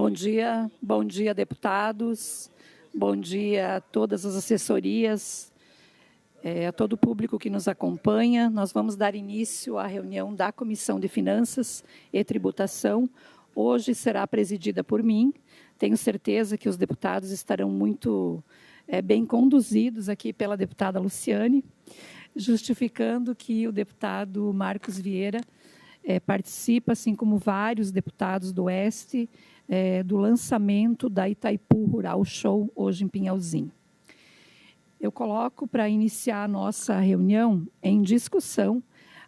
Bom dia, deputados, bom dia a todas as assessorias, a todo o público que nos acompanha. Nós vamos dar início à reunião da Comissão de Finanças e Tributação. Hoje será presidida por mim. Tenho certeza que os deputados estarão muito bem conduzidos aqui pela deputada Luciane, justificando que o deputado Marcos Vieira participa, assim como vários deputados do Oeste, do lançamento da Itaipu Rural Show, hoje em Pinhalzinho. Eu coloco para iniciar a nossa reunião em discussão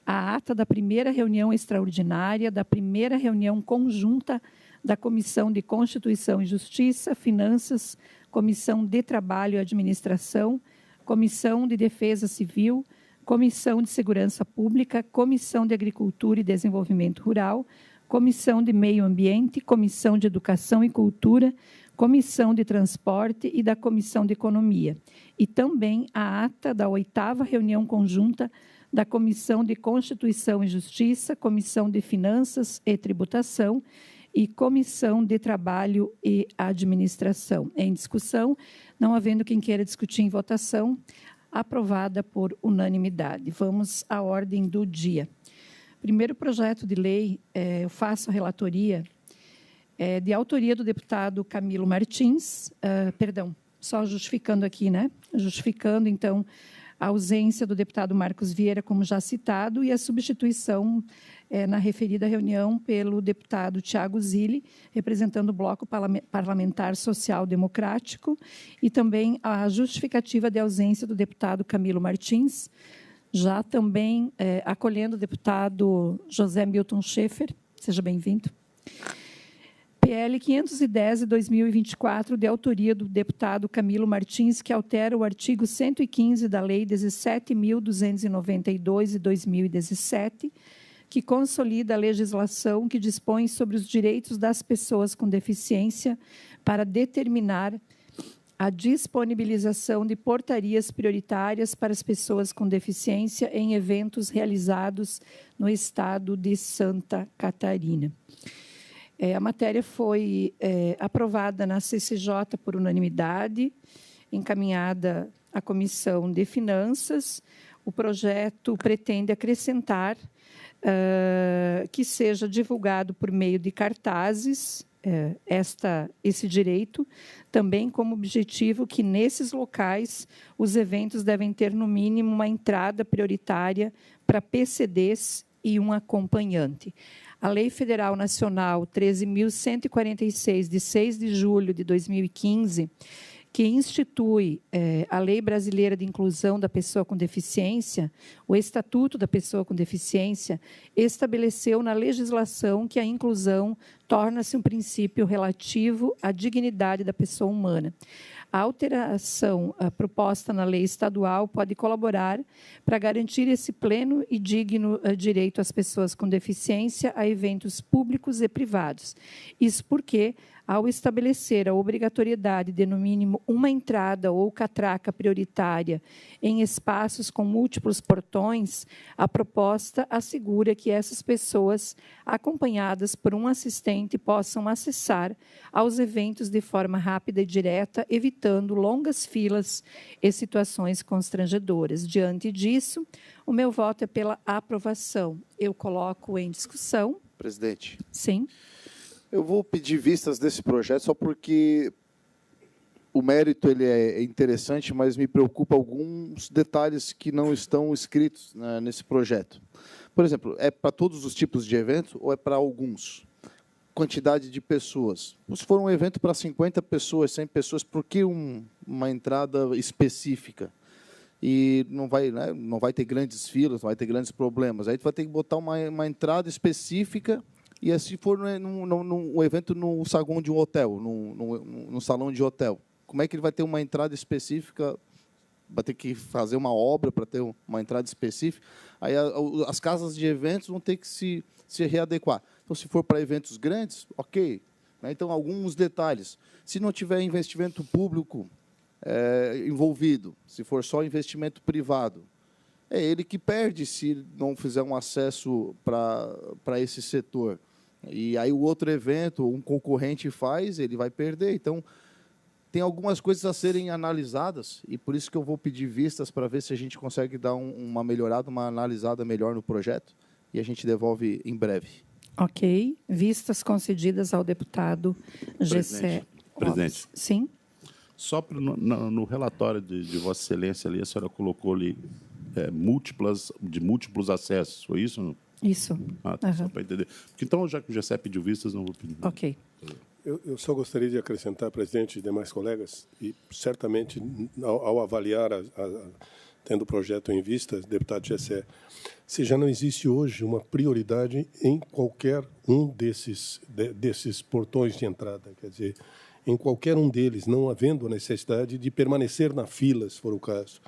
a ata da primeira reunião extraordinária, da primeira reunião conjunta da Comissão de Constituição e Justiça, Finanças, Comissão de Trabalho e Administração, Comissão de Defesa Civil, Comissão de Segurança Pública, Comissão de Agricultura e Desenvolvimento Rural, Comissão de Meio Ambiente, Comissão de Educação e Cultura, Comissão de Transporte e da Comissão de Economia. E também a ata da 8ª reunião conjunta da Comissão de Constituição e Justiça, Comissão de Finanças e Tributação e Comissão de Trabalho e Administração. Em discussão, não havendo quem queira discutir em votação, aprovada por unanimidade. Vamos à ordem do dia. Primeiro projeto de lei, eu faço a relatoria, de autoria do deputado Camilo Martins, só justificando aqui, né? Justificando, então, a ausência do deputado Marcos Vieira, como já citado, e a substituição na referida reunião pelo deputado Tiago Zilli, representando o Bloco Parlamentar Social Democrático, e também a justificativa de ausência do deputado Camilo Martins, já também acolhendo o deputado José Milton Schaefer. Seja bem-vindo. PL 510 de 2024, de autoria do deputado Camilo Martins, que altera o artigo 115 da Lei 17.292, de 2017, que consolida a legislação que dispõe sobre os direitos das pessoas com deficiência para determinar a disponibilização de portarias prioritárias para as pessoas com deficiência em eventos realizados no estado de Santa Catarina. A matéria foi aprovada na CCJ por unanimidade, encaminhada à Comissão de Finanças. O projeto pretende acrescentar que seja divulgado por meio de cartazes esse direito, também como objetivo que, nesses locais, os eventos devem ter, no mínimo, uma entrada prioritária para PCDs e um acompanhante. A Lei Federal Nacional 13.146, de 6 de julho de 2015, que institui a Lei Brasileira de Inclusão da Pessoa com Deficiência, o Estatuto da Pessoa com Deficiência, estabeleceu na legislação que a inclusão torna-se um princípio relativo à dignidade da pessoa humana. A alteração proposta na lei estadual pode colaborar para garantir esse pleno e digno direito às pessoas com deficiência a eventos públicos e privados. Isso porque, ao estabelecer a obrigatoriedade de, no mínimo, uma entrada ou catraca prioritária em espaços com múltiplos portões, a proposta assegura que essas pessoas, acompanhadas por um assistente, possam acessar aos eventos de forma rápida e direta, evitando longas filas e situações constrangedoras. Diante disso, o meu voto é pela aprovação. Eu coloco em discussão. Presidente. Sim. Eu vou pedir vistas desse projeto só porque o mérito ele é interessante, mas me preocupa alguns detalhes que não estão escritos, né, nesse projeto. Por exemplo, é para todos os tipos de eventos ou é para alguns? Quantidade de pessoas. Se for um evento para 50 pessoas, 100 pessoas, por que uma entrada específica? E não vai ter grandes filas, não vai ter grandes problemas. Aí tu vai ter que botar uma entrada específica. E se for um evento no saguão de um hotel, no salão de hotel, como é que ele vai ter uma entrada específica? Vai ter que fazer uma obra para ter uma entrada específica. Aí as casas de eventos vão ter que se readequar. Então, se for para eventos grandes, ok. Então, alguns detalhes. Se não tiver investimento público envolvido, se for só investimento privado, é ele que perde se não fizer um acesso para esse setor. E aí o outro evento, um concorrente faz, ele vai perder. Então, tem algumas coisas a serem analisadas, e por isso que eu vou pedir vistas para ver se a gente consegue dar uma melhorada, uma analisada melhor no projeto, e a gente devolve em breve. Ok. Vistas concedidas ao deputado Gessé. Presidente. Sim. Só no relatório de Vossa Excelência ali, a senhora colocou ali múltiplos acessos, foi isso? Isso. Só para entender. Porque, então, já que o Gessé pediu vistas, não vou pedir. Ok. Eu só gostaria de acrescentar, presidente e demais colegas, e certamente, ao avaliar, tendo o projeto em vista, deputado Gessé, se já não existe hoje uma prioridade em qualquer um desses portões de entrada, quer dizer, em qualquer um deles, não havendo a necessidade de permanecer na fila, se for o caso.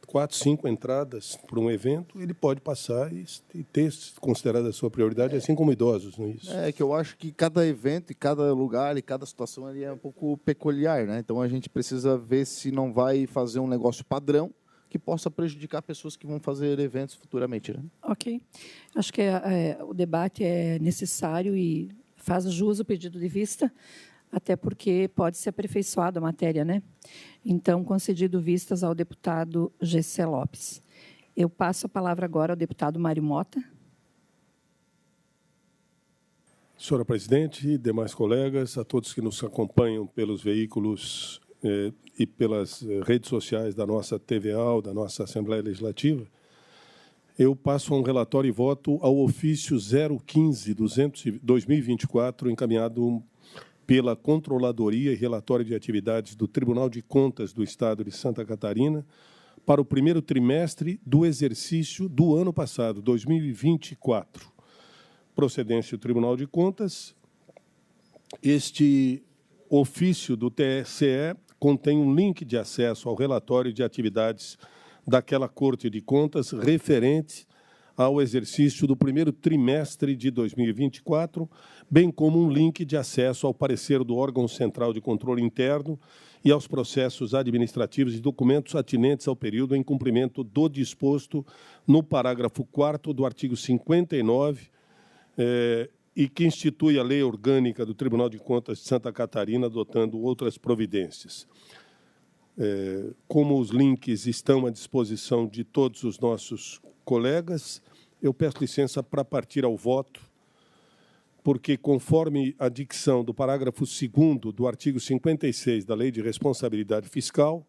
4, 5 entradas para um evento, ele pode passar e ter considerado a sua prioridade, assim como idosos, não é isso? É que eu acho que cada evento, e cada lugar, e cada situação ali é um pouco peculiar, né? Então a gente precisa ver se não vai fazer um negócio padrão que possa prejudicar pessoas que vão fazer eventos futuramente, né? Ok. Acho que o debate é necessário e faz jus ao pedido de vista, até porque pode ser aperfeiçoada a matéria, né? Então, concedido vistas ao deputado Gessé Lopes. Eu passo a palavra agora ao deputado Mário Mota. Senhora presidente, demais colegas, a todos que nos acompanham pelos veículos e pelas redes sociais da nossa TVA, da nossa Assembleia Legislativa, eu passo a um relatório e voto ao ofício 015-2024, encaminhado pela Controladoria e Relatório de Atividades do Tribunal de Contas do Estado de Santa Catarina para o primeiro trimestre do exercício do ano passado, 2024. Procedência do Tribunal de Contas. Este ofício do TSE contém um link de acesso ao relatório de atividades daquela Corte de Contas referente ao exercício do primeiro trimestre de 2024, bem como um link de acesso ao parecer do órgão central de controle interno e aos processos administrativos e documentos atinentes ao período em cumprimento do disposto no parágrafo 4º do artigo 59, e que institui a Lei Orgânica do Tribunal de Contas de Santa Catarina, adotando outras providências. Como os links estão à disposição de todos os nossos colegas, eu peço licença para partir ao voto, porque, conforme a dicção do parágrafo 2º do artigo 56 da Lei de Responsabilidade Fiscal,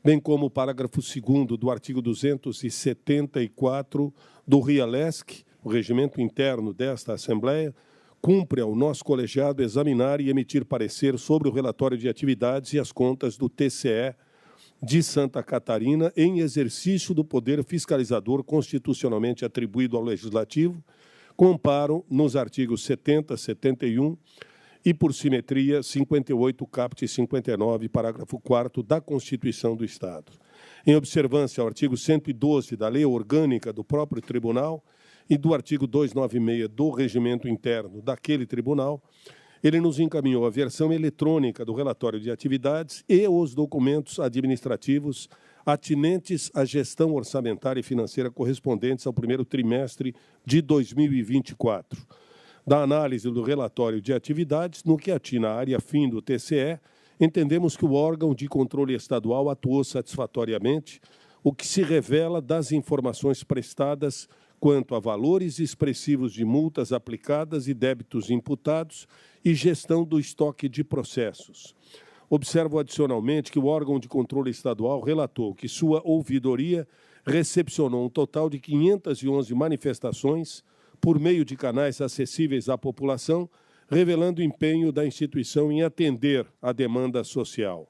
bem como o parágrafo 2º do artigo 274 do RIALESC, o regimento interno desta Assembleia, cumpre ao nosso colegiado examinar e emitir parecer sobre o relatório de atividades e as contas do TCE de Santa Catarina em exercício do poder fiscalizador constitucionalmente atribuído ao Legislativo, comparo nos artigos 70, 71 e, por simetria, 58, caput 59, parágrafo 4º da Constituição do Estado. Em observância ao artigo 112 da Lei Orgânica do próprio Tribunal e do artigo 296 do Regimento Interno daquele Tribunal, ele nos encaminhou a versão eletrônica do relatório de atividades e os documentos administrativos atinentes à gestão orçamentária e financeira correspondentes ao primeiro trimestre de 2024. Da análise do relatório de atividades, no que atina à área fim do TCE, entendemos que o órgão de controle estadual atuou satisfatoriamente, o que se revela das informações prestadas quanto a valores expressivos de multas aplicadas e débitos imputados e gestão do estoque de processos. Observo adicionalmente que o órgão de controle estadual relatou que sua ouvidoria recepcionou um total de 511 manifestações por meio de canais acessíveis à população, revelando o empenho da instituição em atender à demanda social.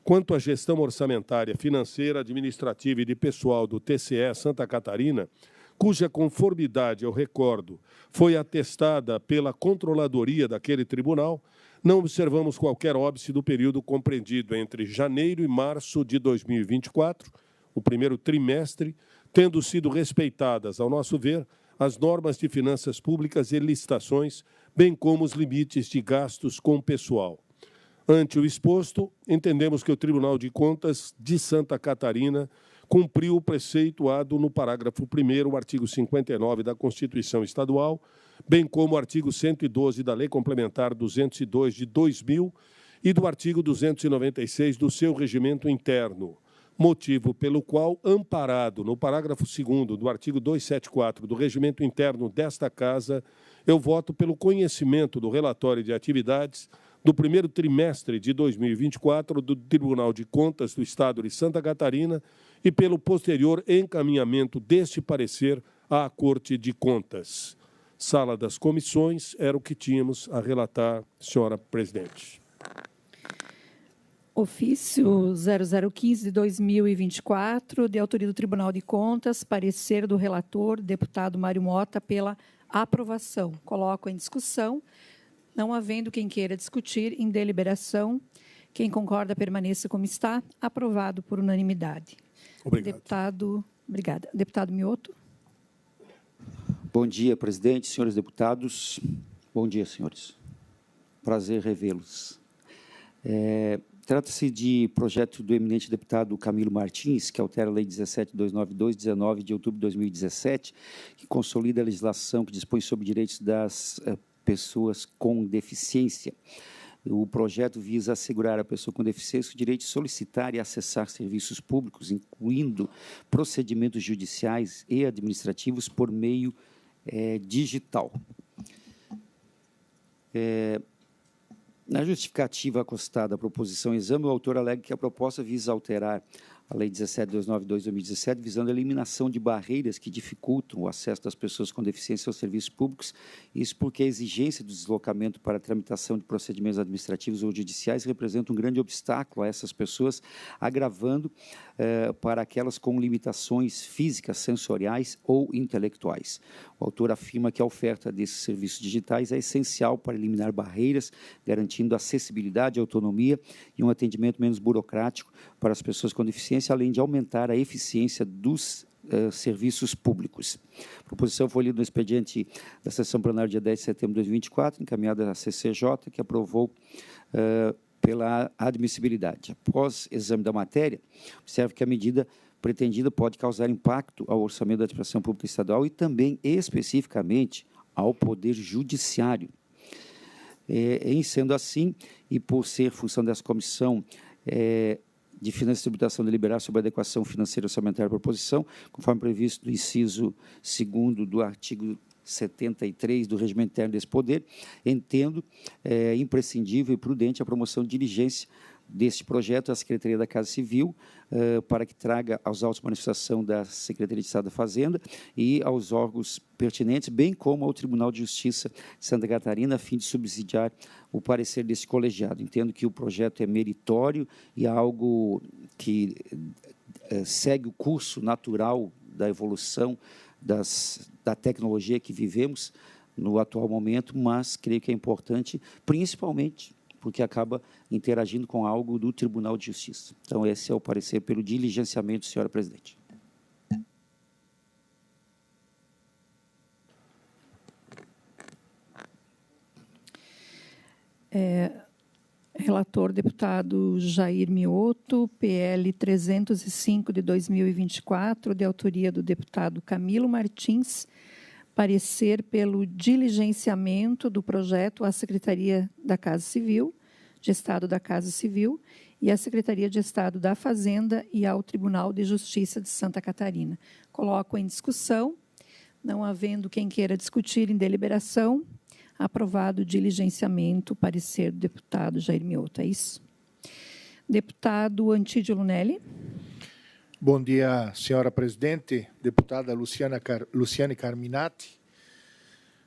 Quanto à gestão orçamentária, financeira, administrativa e de pessoal do TCE Santa Catarina, cuja conformidade, eu recordo, foi atestada pela controladoria daquele tribunal, não observamos qualquer óbice do período compreendido entre janeiro e março de 2024, o primeiro trimestre, tendo sido respeitadas, ao nosso ver, as normas de finanças públicas e licitações, bem como os limites de gastos com pessoal. Ante o exposto, entendemos que o Tribunal de Contas de Santa Catarina cumpriu o preceituado no parágrafo 1º, artigo 59 da Constituição Estadual, bem como o artigo 112 da Lei Complementar 202 de 2000 e do artigo 296 do seu regimento interno, motivo pelo qual, amparado no parágrafo 2º do artigo 274 do regimento interno desta Casa, eu voto pelo conhecimento do relatório de atividades do primeiro trimestre de 2024 do Tribunal de Contas do Estado de Santa Catarina e pelo posterior encaminhamento deste parecer à Corte de Contas. Sala das comissões, era o que tínhamos a relatar, senhora presidente. Ofício 0015 de 2024, de autoria do Tribunal de Contas, parecer do relator, deputado Mário Mota, pela aprovação. Coloco em discussão. Não havendo quem queira discutir, em deliberação. Quem concorda, permaneça como está. Aprovado por unanimidade. Obrigado. Obrigada. Deputado Mioto. Bom dia, presidente, senhores deputados. Bom dia, senhores. Prazer revê-los. Trata-se de projeto do eminente deputado Camilo Martins, que altera a Lei 17.292, 19 de outubro de 2017, que consolida a legislação que dispõe sobre direitos das pessoas com deficiência. O projeto visa assegurar à pessoa com deficiência o direito de solicitar e acessar serviços públicos, incluindo procedimentos judiciais e administrativos por meio digital. Na justificativa acostada à proposição em exame, o autor alega que a proposta visa alterar a Lei 17.292 de 2017, visando a eliminação de barreiras que dificultam o acesso das pessoas com deficiência aos serviços públicos, isso porque a exigência do deslocamento para a tramitação de procedimentos administrativos ou judiciais representa um grande obstáculo a essas pessoas, agravando para aquelas com limitações físicas, sensoriais ou intelectuais. O autor afirma que a oferta desses serviços digitais é essencial para eliminar barreiras, garantindo acessibilidade, autonomia e um atendimento menos burocrático para as pessoas com deficiência, além de aumentar a eficiência dos serviços públicos. A proposição foi lida no expediente da sessão plenária dia 10 de setembro de 2024, encaminhada à CCJ, que aprovou pela admissibilidade. Após exame da matéria, observa que a medida pretendida pode causar impacto ao orçamento da administração pública estadual e também, especificamente, ao Poder Judiciário. Em sendo assim, e por ser função dessa comissão de Finanças e Tributação deliberar sobre a adequação financeira orçamentária da proposição, conforme previsto no inciso 2º do artigo 73 do regimento interno desse poder, entendo imprescindível e prudente a promoção de diligência deste projeto à Secretaria da Casa Civil, para que traga aos autos de manifestação da Secretaria de Estado da Fazenda e aos órgãos pertinentes, bem como ao Tribunal de Justiça de Santa Catarina, a fim de subsidiar o parecer desse colegiado. Entendo que o projeto é meritório e é algo que segue o curso natural da evolução da tecnologia que vivemos no atual momento, mas creio que é importante, principalmente porque acaba interagindo com algo do Tribunal de Justiça. Então, esse é o parecer pelo diligenciamento, senhora presidente. Relator, deputado Jair Mioto, PL 305 de 2024, de autoria do deputado Camilo Martins, parecer pelo diligenciamento do projeto à Secretaria da Casa Civil, de Estado da Casa Civil, e à Secretaria de Estado da Fazenda e ao Tribunal de Justiça de Santa Catarina. Coloco em discussão, não havendo quem queira discutir em deliberação, aprovado o diligenciamento, parecer do deputado Jair Mioto. É isso? Deputado Antídio Lunelli. Bom dia, senhora presidente, deputada Luciane Carminati,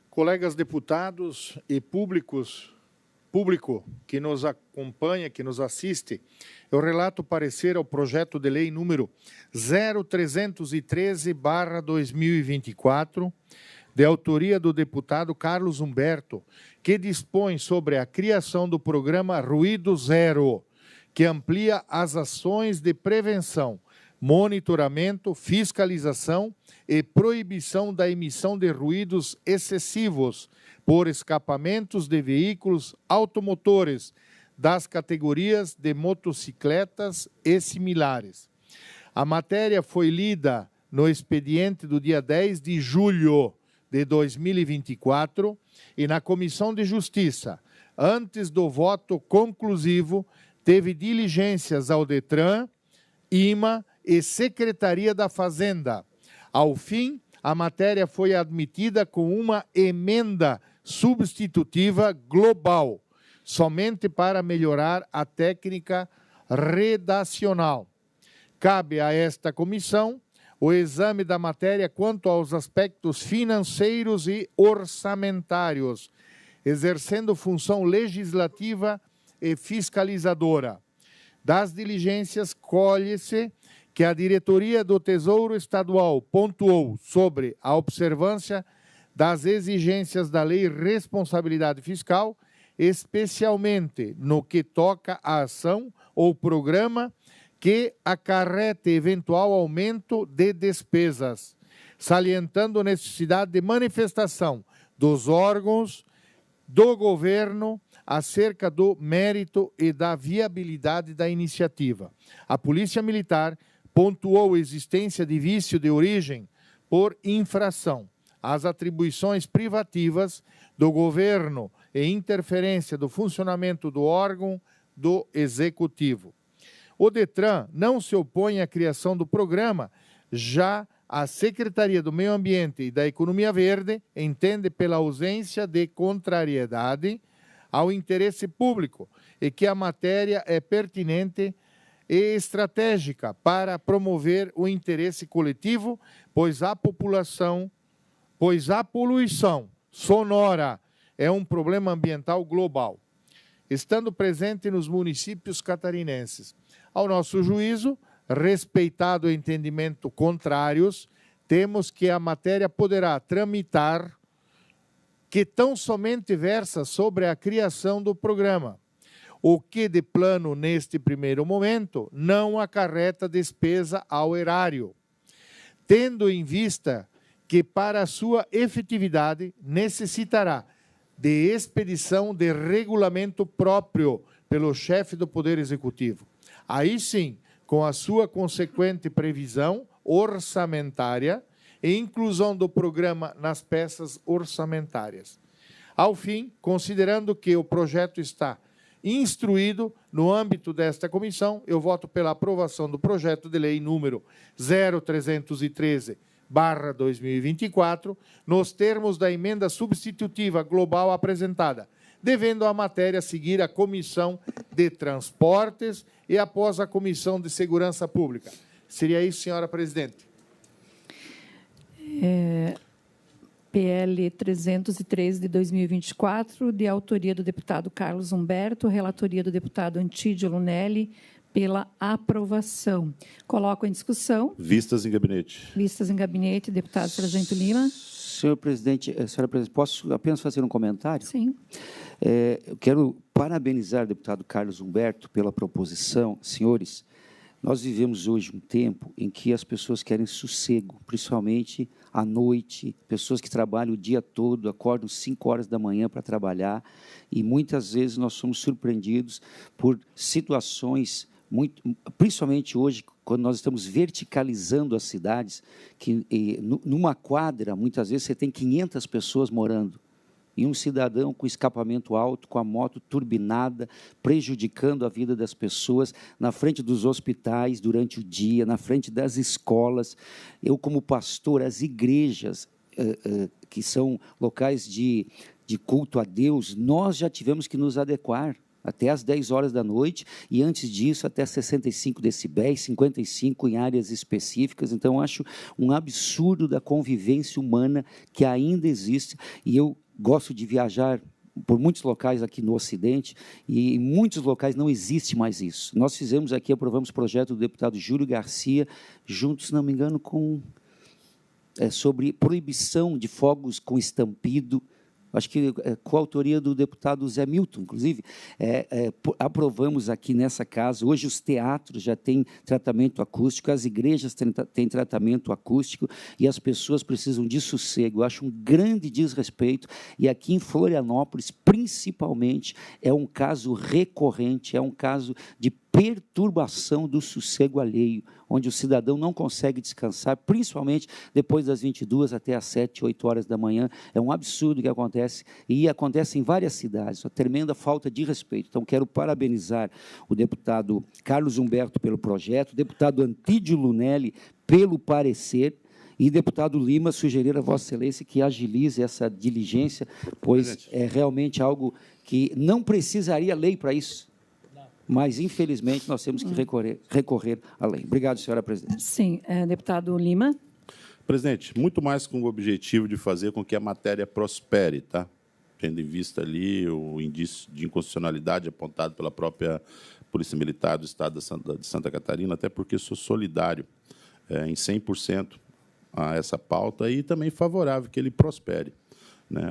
colegas deputados e público que nos acompanha, que nos assiste. Eu relato parecer ao projeto de lei número 0313/2024, de autoria do deputado Carlos Humberto, que dispõe sobre a criação do programa Ruído Zero, que amplia as ações de prevenção, monitoramento, fiscalização e proibição da emissão de ruídos excessivos por escapamentos de veículos automotores das categorias de motocicletas e similares. A matéria foi lida no expediente do dia 10 de julho de 2024 e na Comissão de Justiça, antes do voto conclusivo, teve diligências ao DETRAN, IMA e Secretaria da Fazenda. Ao fim, a matéria foi admitida com uma emenda substitutiva global, somente para melhorar a técnica redacional. Cabe a esta comissão o exame da matéria quanto aos aspectos financeiros e orçamentários, exercendo função legislativa e fiscalizadora. Das diligências, colhe-se que a Diretoria do Tesouro Estadual pontuou sobre a observância das exigências da Lei Responsabilidade Fiscal, especialmente no que toca à ação ou programa que acarrete eventual aumento de despesas, salientando a necessidade de manifestação dos órgãos do governo acerca do mérito e da viabilidade da iniciativa. A Polícia Militar pontuou a existência de vício de origem por infração às atribuições privativas do governo e interferência do funcionamento do órgão do Executivo. O DETRAN não se opõe à criação do programa, já a Secretaria do Meio Ambiente e da Economia Verde entende pela ausência de contrariedade ao interesse público e que a matéria é pertinente e estratégica para promover o interesse coletivo, pois a poluição sonora é um problema ambiental global, estando presente nos municípios catarinenses. Ao nosso juízo, respeitado o entendimento contrários, temos que a matéria poderá tramitar que tão somente versa sobre a criação do programa, o que de plano neste primeiro momento não acarreta despesa ao erário, tendo em vista que para sua efetividade necessitará de expedição de regulamento próprio pelo chefe do Poder Executivo. Aí sim, com a sua consequente previsão orçamentária e inclusão do programa nas peças orçamentárias. Ao fim, considerando que o projeto está instruído no âmbito desta comissão, eu voto pela aprovação do projeto de lei número 0313/2024, nos termos da emenda substitutiva global apresentada, devendo a matéria seguir a Comissão de Transportes e após a Comissão de Segurança Pública. Seria isso, senhora presidente. PL 303 de 2024, de autoria do deputado Carlos Humberto, relatoria do deputado Antídio Lunelli, pela aprovação. Coloco em discussão. Vistas em gabinete. Vistas em gabinete, deputado Sargento Lima. Senhora presidente, posso apenas fazer um comentário? Sim. Eu quero parabenizar o deputado Carlos Humberto pela proposição. Senhores, nós vivemos hoje um tempo em que as pessoas querem sossego, principalmente à noite, pessoas que trabalham o dia todo, acordam 5 horas da manhã para trabalhar, e muitas vezes nós somos surpreendidos por situações, principalmente hoje, quando nós estamos verticalizando as cidades, que numa quadra, muitas vezes, você tem 500 pessoas morando, e um cidadão com escapamento alto, com a moto turbinada, prejudicando a vida das pessoas, na frente dos hospitais durante o dia, na frente das escolas. Eu, como pastor, as igrejas, que são locais de culto a Deus, nós já tivemos que nos adequar até às 10 horas da noite, e antes disso até 65 decibéis, 55 em áreas específicas. Então, acho um absurdo da convivência humana que ainda existe, e eu gosto de viajar por muitos locais aqui no Ocidente, e em muitos locais não existe mais isso. Nós fizemos aqui, aprovamos o projeto do deputado Júlio Garcia, junto, se não me engano, sobre proibição de fogos com estampido, acho que com a autoria do deputado Zé Milton, inclusive, aprovamos aqui nessa casa. Hoje os teatros já têm tratamento acústico, as igrejas têm tratamento acústico, e as pessoas precisam de sossego. Eu acho um grande desrespeito, e aqui em Florianópolis, principalmente, é um caso recorrente, é um caso de perturbação do sossego alheio, onde o cidadão não consegue descansar, principalmente depois das 22 até as 7, 8 horas da manhã. É um absurdo que acontece, e acontece em várias cidades, uma tremenda falta de respeito. Então, quero parabenizar o deputado Carlos Humberto pelo projeto, o deputado Antídio Lunelli pelo parecer, e deputado Lima sugerir a Vossa Excelência que agilize essa diligência, pois é realmente algo que não precisaria lei para isso. Mas, infelizmente, nós temos que recorrer à lei. Obrigado, senhora presidente. Sim, deputado Lima. Presidente, muito mais com o objetivo de fazer com que a matéria prospere, tá? Tendo em vista ali o indício de inconstitucionalidade apontado pela própria Polícia Militar do Estado de Santa Catarina, até porque sou solidário em 100% a essa pauta e também favorável que ele prospere.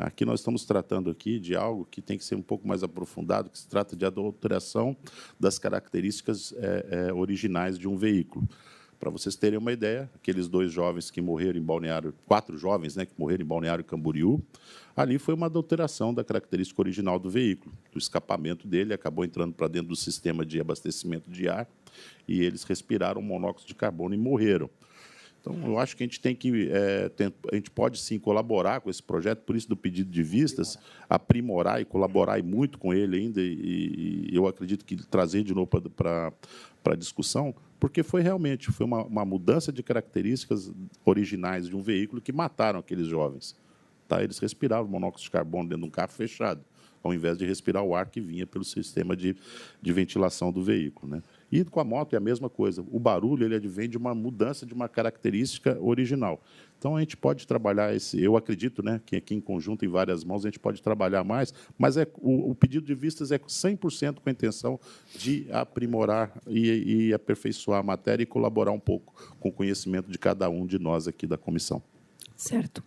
Aqui nós estamos tratando aqui de algo que tem que ser um pouco mais aprofundado, que se trata de adulteração das características originais de um veículo. Para vocês terem uma ideia, aqueles 2 jovens que morreram em Balneário, 4 jovens, que morreram em Balneário Camboriú, ali foi uma adulteração da característica original do veículo. O escapamento dele acabou entrando para dentro do sistema de abastecimento de ar e eles respiraram monóxido de carbono e morreram. Então, eu acho que a gente tem que a gente pode sim colaborar com esse projeto, por isso do pedido de vistas, aprimorar e colaborar e muito com ele ainda, e eu acredito que trazer de novo para a discussão, porque foi uma mudança de características originais de um veículo que mataram aqueles jovens. Tá? Eles respiravam monóxido de carbono dentro de um carro fechado, ao invés de respirar o ar que vinha pelo sistema de ventilação do veículo. E com a moto é a mesma coisa. O barulho ele advém de uma mudança de uma característica original. Então, a gente pode trabalhar eu acredito que aqui em conjunto, em várias mãos, a gente pode trabalhar mais, mas o pedido de vistas é 100% com a intenção de aprimorar e aperfeiçoar a matéria e colaborar um pouco com o conhecimento de cada um de nós aqui da comissão. Certo.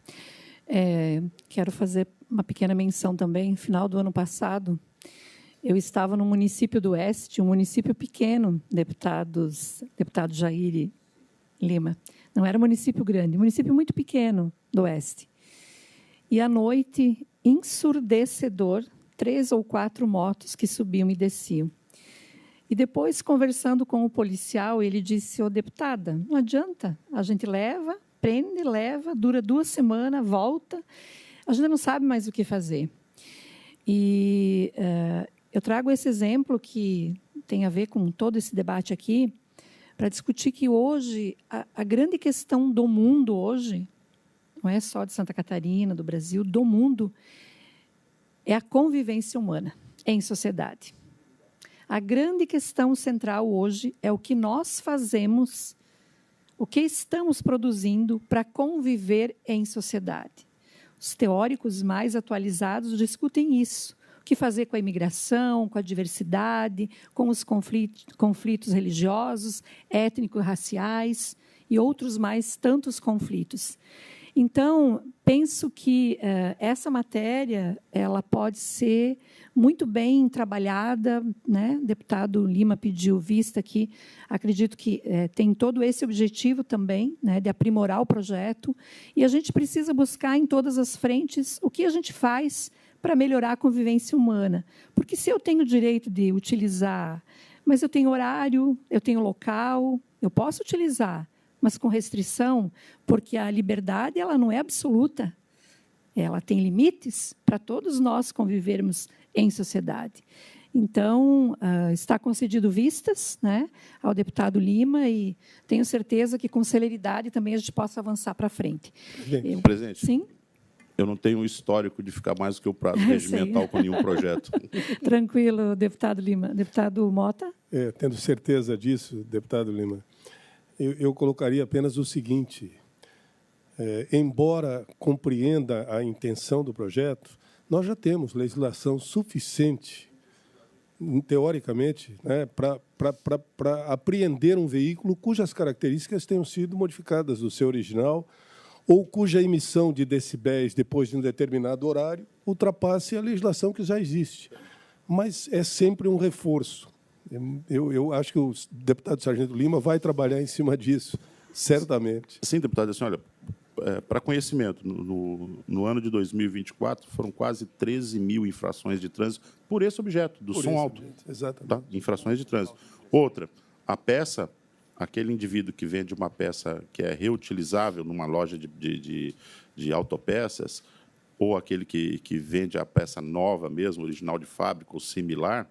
Quero fazer uma pequena menção também. No final do ano passado, eu estava no município do Oeste, um município pequeno, deputado Jair Lima. Não era um município grande, um município muito pequeno do Oeste. E, à noite, ensurdecedor, 3 ou 4 motos que subiam e desciam. E depois, conversando com o policial, ele disse: deputada, não adianta, a gente prende, leva, dura 2 semanas, volta, a gente não sabe mais o que fazer. E eu trago esse exemplo que tem a ver com todo esse debate aqui, para discutir que hoje, a grande questão do mundo hoje, não é só de Santa Catarina, do Brasil, do mundo, é a convivência humana em sociedade. A grande questão central hoje é o que nós fazemos, o que estamos produzindo para conviver em sociedade. Os teóricos mais atualizados discutem isso. O que fazer com a imigração, com a diversidade, com os conflitos religiosos, étnico-raciais e outros mais tantos conflitos. Então, penso que essa matéria ela pode ser muito bem trabalhada. Deputado Lima pediu vista aqui. Acredito que tem todo esse objetivo também, de aprimorar o projeto. E a gente precisa buscar em todas as frentes o que a gente faz para melhorar a convivência humana. Porque se eu tenho o direito de utilizar, mas eu tenho horário, eu tenho local, eu posso utilizar, mas com restrição, porque a liberdade ela não é absoluta. Ela tem limites para todos nós convivermos em sociedade. Então, está concedido vistas ao deputado Lima e tenho certeza que, com celeridade, também a gente possa avançar para frente. Presidente. Sim? Eu não tenho um histórico de ficar mais do que o prazo regimental com nenhum projeto. Tranquilo, deputado Lima. Deputado Mota? Tendo certeza disso, deputado Lima, eu colocaria apenas o seguinte: embora compreenda a intenção do projeto, nós já temos legislação suficiente, teoricamente, para apreender um veículo cujas características tenham sido modificadas do seu original ou cuja emissão de decibéis depois de um determinado horário ultrapasse a legislação que já existe. Mas é sempre um reforço. Eu acho que o deputado Sargento Lima vai trabalhar em cima disso, certamente. Sim, deputado, assim, olha, para conhecimento, no ano de 2024, foram quase 13 mil infrações de trânsito por esse objeto, do som alto. Exatamente. Tá? Infrações de trânsito. Outra, a peça, aquele indivíduo que vende uma peça que é reutilizável numa loja de autopeças, ou aquele que vende a peça nova mesmo, original de fábrica ou similar,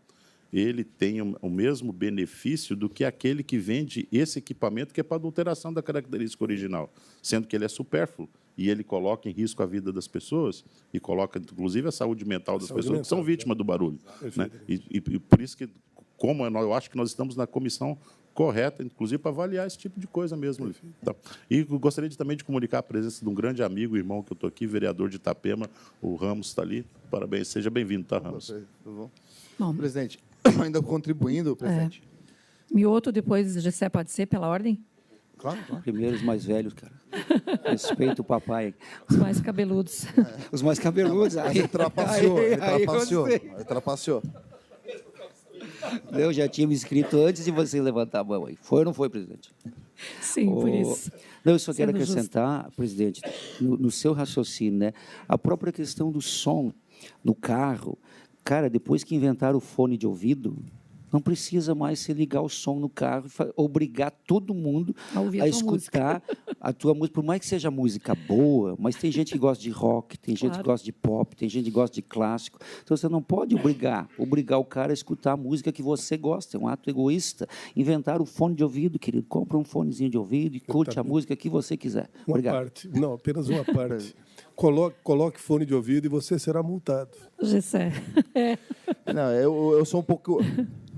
ele tem o mesmo benefício do que aquele que vende esse equipamento que é para adulteração da característica original, sendo que ele é supérfluo e ele coloca em risco a vida das pessoas e coloca, inclusive, a saúde mental das pessoas que são vítimas do barulho. Né? E por isso que, como eu acho que nós estamos na comissão correta, inclusive, para avaliar esse tipo de coisa mesmo. Então, e gostaria também de comunicar a presença de um grande amigo, irmão, que eu estou aqui, vereador de Itapema, o Ramos está ali. Parabéns, seja bem-vindo, tá, Ramos? Tudo Bom, bom? Presidente, ainda contribuindo, presidente. Mioto, depois Gessé, pode ser, pela ordem? Claro. Primeiro os mais velhos, cara. Respeito o papai. Os mais cabeludos. Os mais cabeludos. Mas ele trapaceou, Aí ele trapaceou. eu já tinha me inscrito antes de você levantar a mão aí. Foi ou não foi, presidente? Sim, por isso. Não, eu só quero Sendo acrescentar, presidente, no seu raciocínio, né, a própria questão do som no carro. Cara, depois que inventaram o fone de ouvido, não precisa mais se ligar o som no carro e obrigar todo mundo a escutar a tua música. Por mais que seja música boa, mas tem gente que gosta de rock, tem gente que gosta de pop, tem gente que gosta de clássico. Então, você não pode obrigar o cara a escutar a música que você gosta. É um ato egoísta. Inventaram o fone de ouvido, querido. Compra um fonezinho de ouvido e curte a música que você quiser. Obrigado. Uma parte. Não, apenas uma parte. Coloque fone de ouvido e você será multado. Gessé. Não, eu sou um pouco...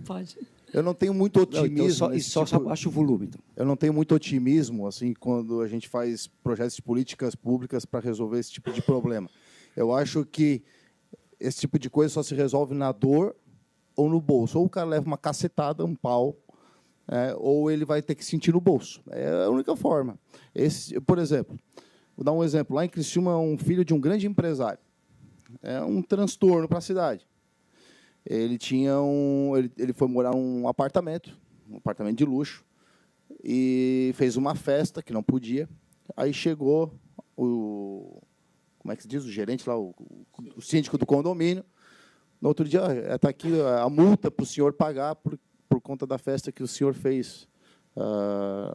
Pode. Eu não tenho muito otimismo. Não, então só baixa o volume. Então. Eu não tenho muito otimismo assim quando a gente faz projetos de políticas públicas para resolver esse tipo de problema. Eu acho que esse tipo de coisa só se resolve na dor ou no bolso. Ou o cara leva uma cacetada, um pau, ou ele vai ter que sentir no bolso. É a única forma. Por exemplo, vou dar um exemplo. Lá em Criciúma, um filho de um grande empresário. É um transtorno para a cidade. Ele foi morar num apartamento de luxo, e fez uma festa que não podia. Aí chegou como é que se diz, o gerente lá, o síndico do condomínio. No outro dia, está aqui a multa para o senhor pagar por conta da festa que o senhor fez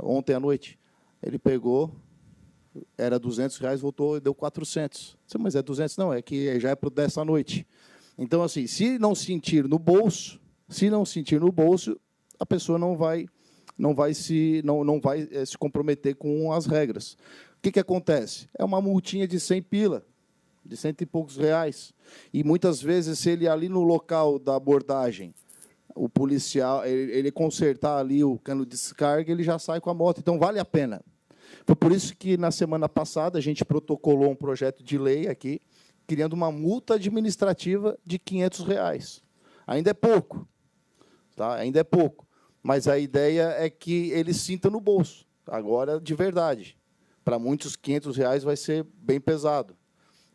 ontem à noite. Ele pegou, era R$200, voltou e deu 400. Mas é 200? Não, é que já é para dessa noite. Então, assim, se não sentir no bolso, a pessoa não vai se comprometer com as regras. O que acontece? É uma multinha de 100 pila, de 100 e poucos reais. E, muitas vezes, se ele ali no local da abordagem, o policial, ele consertar ali o cano de descarga, ele já sai com a moto. Então, vale a pena. Foi por isso que, na semana passada, a gente protocolou um projeto de lei aqui, criando uma multa administrativa de R$500. Ainda é pouco, tá? Ainda é pouco. Mas a ideia é que ele sinta no bolso. Agora, de verdade. Para muitos, R$500 vai ser bem pesado.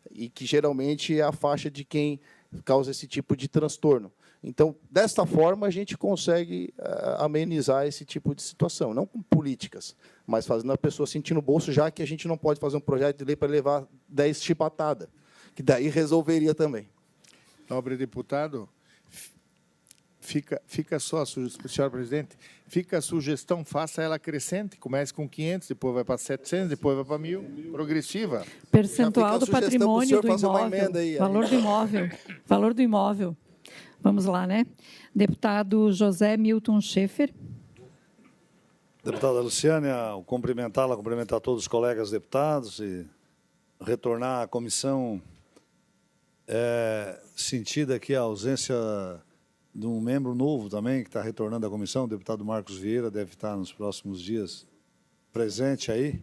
E que, geralmente, é a faixa de quem causa esse tipo de transtorno. Então, desta forma, a gente consegue amenizar esse tipo de situação. Não com políticas, mas fazendo a pessoa sentir no bolso, já que a gente não pode fazer um projeto de lei para levar 10 chibatadas, que daí resolveria também. Nobre deputado, fica só, senhor presidente, fica a sugestão, faça ela crescente, comece com 500, depois vai para 700, depois vai para 1.000, progressiva. Percentual do patrimônio do imóvel, valor do imóvel. Vamos lá, né? Deputado José Milton Schaefer. Deputada Luciane, cumprimentar todos os colegas deputados e retornar à comissão, sentida aqui a ausência de um membro novo também, que está retornando à comissão, o deputado Marcos Vieira, deve estar nos próximos dias presente aí,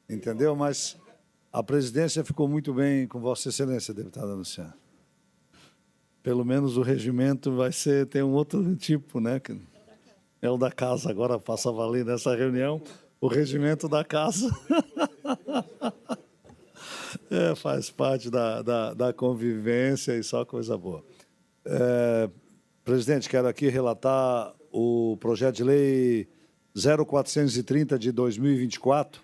entendeu? Mas a presidência ficou muito bem com Vossa Excelência, deputada Luciane. Pelo menos o regimento tem um outro tipo, né? É o da casa, agora passa a valer nessa reunião o regimento da casa. Faz parte da convivência e só coisa boa. Presidente, quero aqui relatar o projeto de lei 0430 de 2024,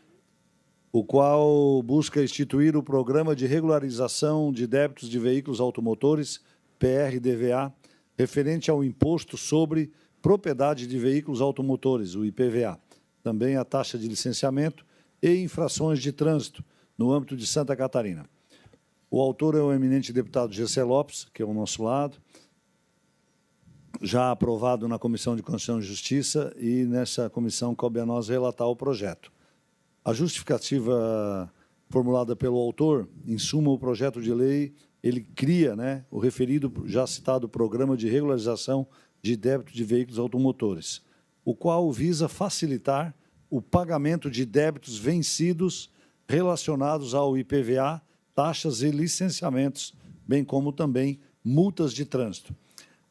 o qual busca instituir o Programa de Regularização de Débitos de Veículos Automotores, PRDVA, referente ao Imposto sobre Propriedade de Veículos Automotores, o IPVA, também a taxa de licenciamento e infrações de trânsito no âmbito de Santa Catarina. O autor é o eminente deputado Gessé Lopes, que é ao nosso lado, já aprovado na Comissão de Constituição e Justiça, e nessa comissão cabe a nós relatar o projeto. A justificativa formulada pelo autor, em suma, o projeto de lei, ele cria, né, o referido, já citado, Programa de Regularização de Débito de Veículos Automotores, o qual visa facilitar o pagamento de débitos vencidos relacionados ao IPVA, taxas e licenciamentos, bem como também multas de trânsito.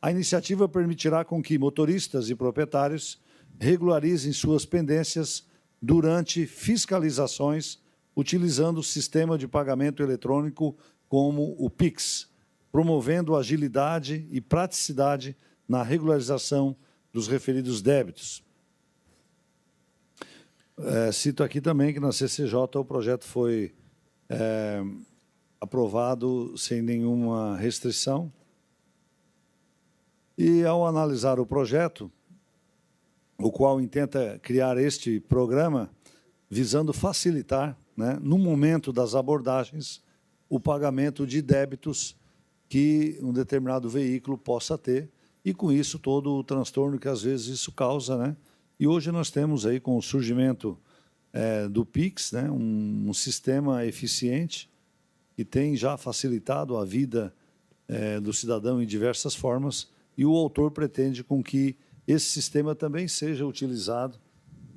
A iniciativa permitirá com que motoristas e proprietários regularizem suas pendências durante fiscalizações, utilizando o sistema de pagamento eletrônico como o PIX, promovendo agilidade e praticidade na regularização dos referidos débitos. Cito aqui também que na CCJ o projeto foi aprovado sem nenhuma restrição. E, ao analisar o projeto, o qual intenta criar este programa, visando facilitar, né, no momento das abordagens, o pagamento de débitos que um determinado veículo possa ter, e, com isso, todo o transtorno que, às vezes, isso causa, né? E hoje nós temos, aí, com o surgimento do PIX, né, um sistema eficiente que tem já facilitado a vida do cidadão em diversas formas, e o autor pretende com que esse sistema também seja utilizado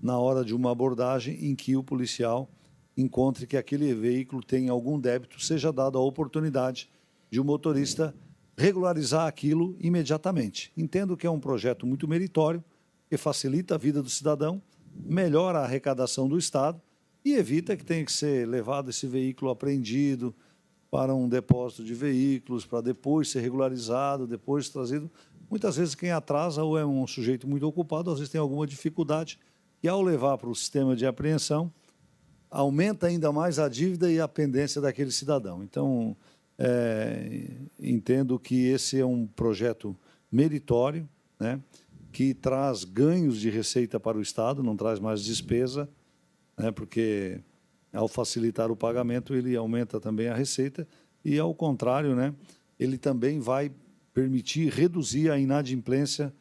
na hora de uma abordagem em que o policial encontre que aquele veículo tem algum débito, seja dada a oportunidade de o motorista regularizar aquilo imediatamente. Entendo que é um projeto muito meritório, que facilita a vida do cidadão, melhora a arrecadação do Estado e evita que tenha que ser levado esse veículo apreendido para um depósito de veículos, para depois ser regularizado, depois trazido. Muitas vezes quem atrasa ou é um sujeito muito ocupado, às vezes tem alguma dificuldade, e ao levar para o sistema de apreensão, aumenta ainda mais a dívida e a pendência daquele cidadão. Então, entendo que esse é um projeto meritório, né, que traz ganhos de receita para o Estado, não traz mais despesa, né, porque, ao facilitar o pagamento, ele aumenta também a receita, e, ao contrário, né, ele também vai permitir reduzir a inadimplência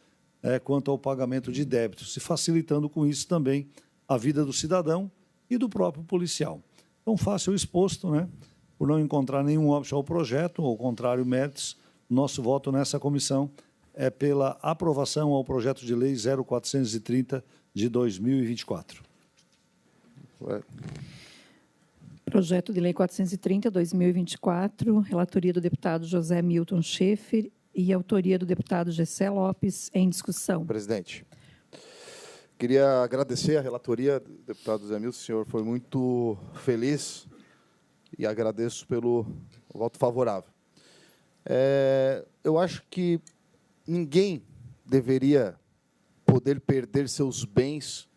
quanto ao pagamento de débitos, e facilitando com isso também a vida do cidadão e do próprio policial. Então, faço o exposto, né, por não encontrar nenhum óbvio ao projeto, ou ao contrário, méritos, nosso voto nessa comissão é pela aprovação ao projeto de lei 0430 de 2024. Projeto de lei 430/2024, relatoria do deputado José Milton Schaeffer e autoria do deputado Gessé Lopes, em discussão. Presidente, queria agradecer a relatoria do deputado Zé Milton. O senhor foi muito feliz e agradeço pelo voto favorável. Eu acho que ninguém deveria poder perder seus bens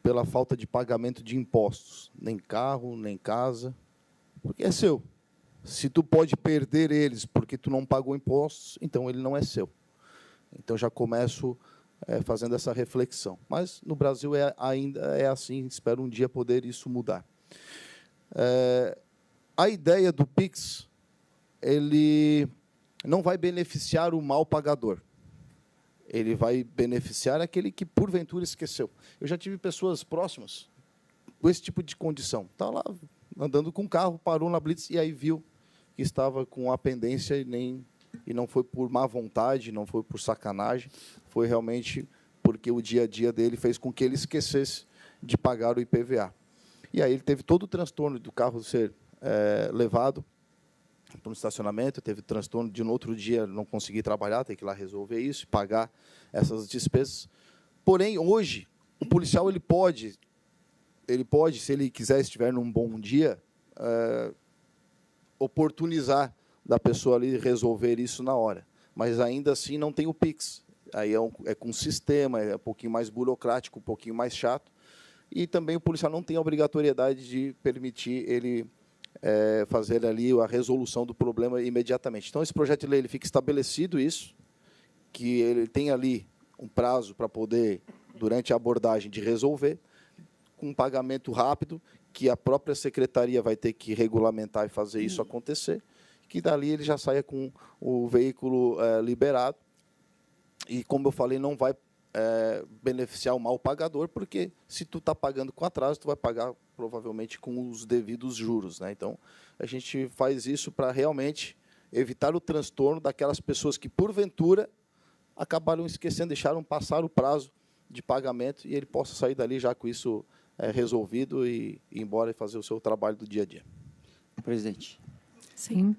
pela falta de pagamento de impostos, nem carro, nem casa, porque é seu. Se tu pode perder eles porque tu não pagou impostos, então ele não é seu. Então já começo fazendo essa reflexão. Mas no Brasil ainda é assim, espero um dia poder isso mudar. A ideia do PIX, ele não vai beneficiar o mal pagador. Ele vai beneficiar aquele que, porventura, esqueceu. Eu já tive pessoas próximas com esse tipo de condição. Está lá, andando com o carro, parou na blitz e aí viu que estava com a pendência e não foi por má vontade, não foi por sacanagem, foi realmente porque o dia a dia dele fez com que ele esquecesse de pagar o IPVA. E aí ele teve todo o transtorno do carro ser levado para um estacionamento, teve transtorno de no outro dia não conseguir trabalhar, ter que ir lá resolver isso, pagar essas despesas. Porém, hoje, o policial ele pode, se ele quiser, estiver num bom dia, oportunizar da pessoa ali resolver isso na hora. Mas ainda assim não tem o PIX. Aí é com sistema, é um pouquinho mais burocrático, um pouquinho mais chato. e também o policial não tem a obrigatoriedade de permitir ele fazer ali a resolução do problema imediatamente. Então, esse projeto de lei ele fica estabelecido isso, que ele tem ali um prazo para poder, durante a abordagem, de resolver, com um pagamento rápido, que a própria secretaria vai ter que regulamentar e fazer isso acontecer, que dali ele já saia com o veículo liberado. E, como eu falei, não vai beneficiar o mal pagador, porque se tu está pagando com atraso, tu vai pagar provavelmente com os devidos juros, né? Então, a gente faz isso para realmente evitar o transtorno daquelas pessoas que, porventura, acabaram esquecendo, deixaram passar o prazo de pagamento e ele possa sair dali já com isso resolvido e ir embora e fazer o seu trabalho do dia a dia. Presidente. Sim.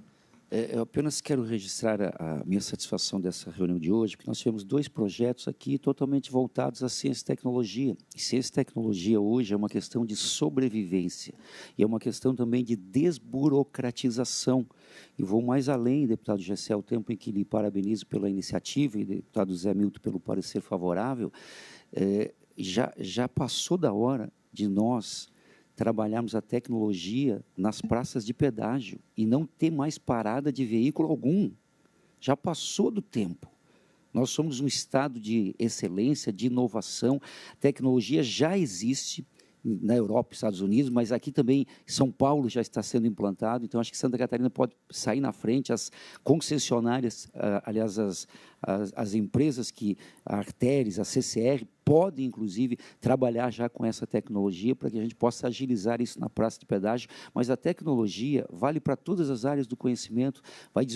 Eu apenas quero registrar a minha satisfação dessa reunião de hoje, porque nós tivemos 2 projetos aqui totalmente voltados à ciência e tecnologia. E ciência e tecnologia hoje é uma questão de sobrevivência e é uma questão também de desburocratização. E vou mais além, deputado Gessé, ao tempo em que lhe parabenizo pela iniciativa e deputado Zé Milton pelo parecer favorável, já passou da hora de nós trabalharmos a tecnologia nas praças de pedágio e não ter mais parada de veículo algum. Já passou do tempo. Nós somos um estado de excelência, de inovação. Tecnologia já existe na Europa, Estados Unidos, mas aqui também São Paulo já está sendo implantado. Então, acho que Santa Catarina pode sair na frente. As concessionárias, aliás, as empresas a Arteres, a CCR, podem, inclusive, trabalhar já com essa tecnologia para que a gente possa agilizar isso na praça de pedágio, mas a tecnologia vale para todas as áreas do conhecimento, vai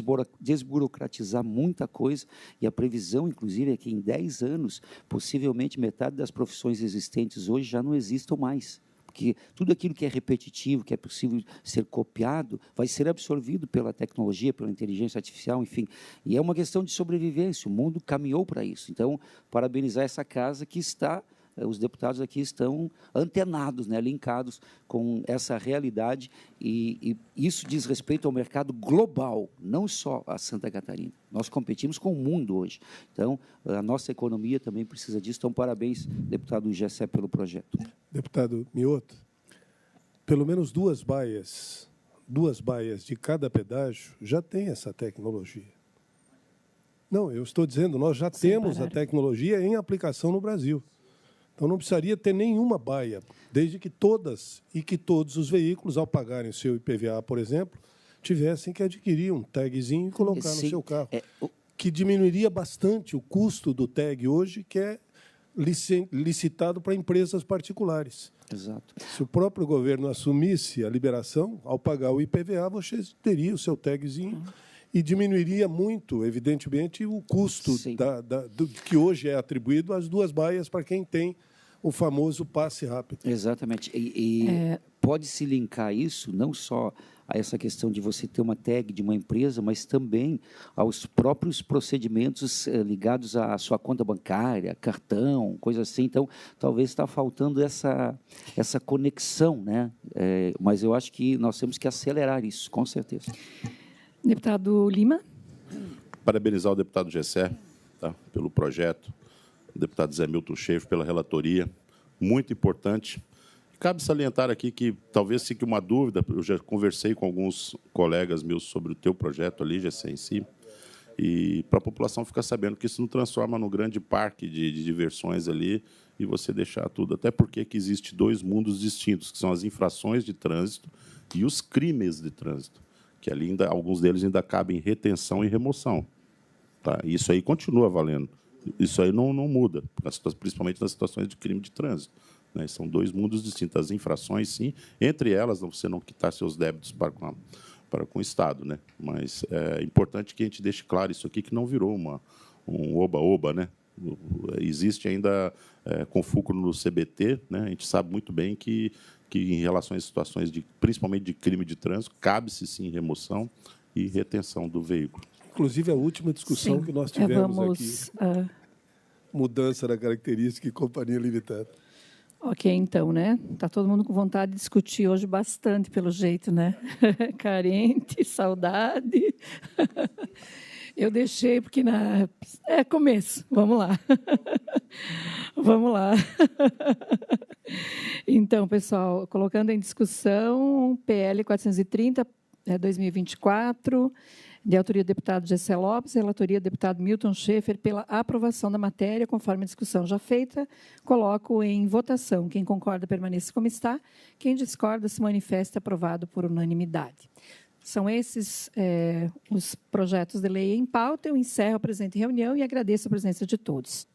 desburocratizar muita coisa, e a previsão, inclusive, é que em 10 anos, possivelmente metade das profissões existentes hoje já não existam mais. Porque tudo aquilo que é repetitivo, que é possível ser copiado, vai ser absorvido pela tecnologia, pela inteligência artificial, enfim. E é uma questão de sobrevivência, o mundo caminhou para isso. Então, parabenizar essa casa que os deputados aqui estão antenados, né, linkados com essa realidade, e isso diz respeito ao mercado global, não só a Santa Catarina. Nós competimos com o mundo hoje. Então, a nossa economia também precisa disso. Então, parabéns, deputado Gessé, pelo projeto. Deputado Mioto, pelo menos 2 baias de cada pedágio já tem essa tecnologia. Não, eu estou dizendo, nós já temos a tecnologia em aplicação no Brasil. Então, não precisaria ter nenhuma baia, desde que todos os veículos, ao pagarem o seu IPVA, por exemplo, tivessem que adquirir um tagzinho e colocar no seu carro, que diminuiria bastante o custo do tag hoje, que é licitado para empresas particulares. Exato. Se o próprio governo assumisse a liberação, ao pagar o IPVA, você teria o seu tagzinho e diminuiria muito, evidentemente, o custo do que hoje é atribuído às 2 baias para quem tem o famoso passe rápido. Exatamente. Pode-se linkar isso não só a essa questão de você ter uma tag de uma empresa, mas também aos próprios procedimentos ligados à sua conta bancária, cartão, coisa assim. Então, talvez está faltando essa conexão, né? Mas eu acho que nós temos que acelerar isso, com certeza. Deputado Lima. Parabenizar o deputado Gessé, tá, pelo projeto, o deputado Zé Milton Schaefer pela relatoria, muito importante. Cabe salientar aqui que talvez fique uma dúvida, eu já conversei com alguns colegas meus sobre o teu projeto ali, Gessé, em si, e para a população ficar sabendo que isso não transforma num grande parque de diversões ali e você deixar tudo, até porque que existe 2 mundos distintos, que são as infrações de trânsito e os crimes de trânsito, que ali alguns deles ainda cabem retenção e remoção. Tá? E isso aí continua valendo. Isso aí não muda, principalmente nas situações de crime de trânsito. Né? São 2 mundos distintos. As infrações, sim, entre elas, você não quitar seus débitos para com o Estado. Né? Mas é importante que a gente deixe claro isso aqui, que não virou um oba-oba. Né? Existe ainda com fulcro no CBT, né? A gente sabe muito bem que em relação às situações, principalmente de crime de trânsito, cabe-se, sim, remoção e retenção do veículo. Inclusive, a última discussão que nós tivemos aqui, mudança da característica e companhia limitada. Ok, então, né? Está todo mundo com vontade de discutir hoje bastante, pelo jeito, né? Carente, saudade. Eu deixei porque começo. Vamos lá. Vamos lá. Então, pessoal, colocando em discussão PL 430, 2024, de autoria do deputado Gessé Lopes, relatoria do deputado Milton Schaefer, pela aprovação da matéria, conforme a discussão já feita, coloco em votação. Quem concorda, permaneça como está. Quem discorda, se manifesta. Aprovado por unanimidade. São esses os projetos de lei em pauta. Eu encerro a presente reunião e agradeço a presença de todos.